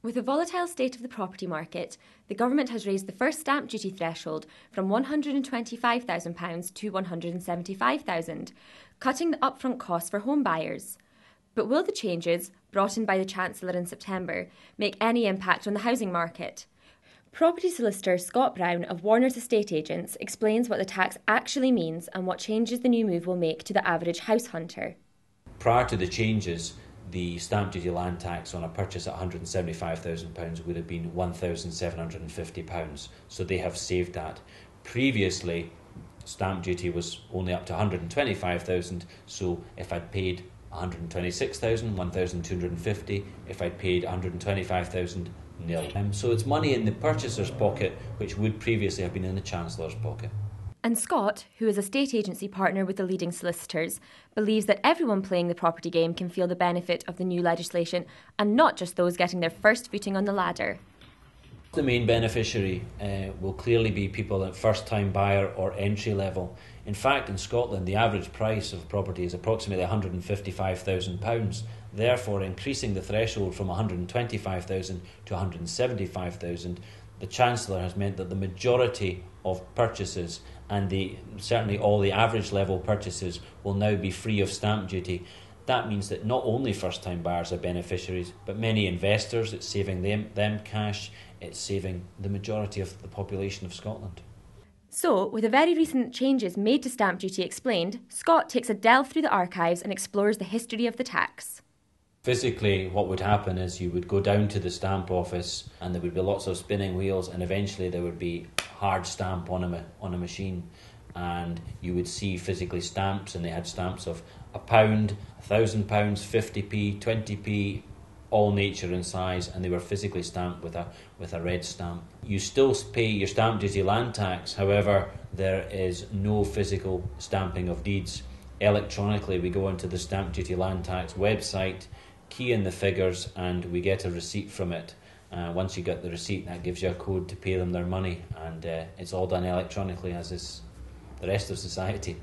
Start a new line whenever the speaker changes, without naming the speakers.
With the volatile state of the property market, the government has raised the first stamp duty threshold from £125,000 to £175,000, cutting the upfront costs for home buyers. But will the changes, brought in by the Chancellor in September, make any impact on the housing market? Property solicitor Scott Brown of Warner's Estate Agents explains what the tax actually means and what changes the new move will make to the average house hunter.
Prior to the changes, the stamp duty land tax on a purchase at £175,000 would have been £1,750, so they have saved that. Previously, stamp duty was only up to £125,000, so if I'd paid £126,000, £1,250, if I'd paid £125,000, nil. So it's money in the purchaser's pocket, which would previously have been in the Chancellor's pocket.
And Scott, who is a state agency partner with the leading solicitors, believes that everyone playing the property game can feel the benefit of the new legislation and not just those getting their first footing on the ladder.
The main beneficiary will clearly be people at first-time buyer or entry level. In fact, in Scotland, the average price of property is approximately £155,000. Therefore, increasing the threshold from £125,000 to £175,000, the Chancellor has meant that the majority of purchases and certainly all the average level purchases will now be free of stamp duty. That means that not only first-time buyers are beneficiaries, but many investors. It's saving them cash. It's saving the majority of the population of Scotland.
So, with the very recent changes made to stamp duty explained, Scott takes a delve through the archives and explores the history of the tax.
Physically, what would happen is you would go down to the stamp office and there would be lots of spinning wheels, and eventually there would be hard stamp on a machine, and you would see physically stamps, and they had stamps of £1, £1,000, 50p, 20p, all nature and size, and they were physically stamped with a red stamp. You still pay your stamp duty land tax, however, there is no physical stamping of deeds. Electronically, we go onto the stamp duty land tax website, key in the figures, and we get a receipt from it. Once you get the receipt, that gives you a code to pay them their money, and it's all done electronically, as is the rest of society.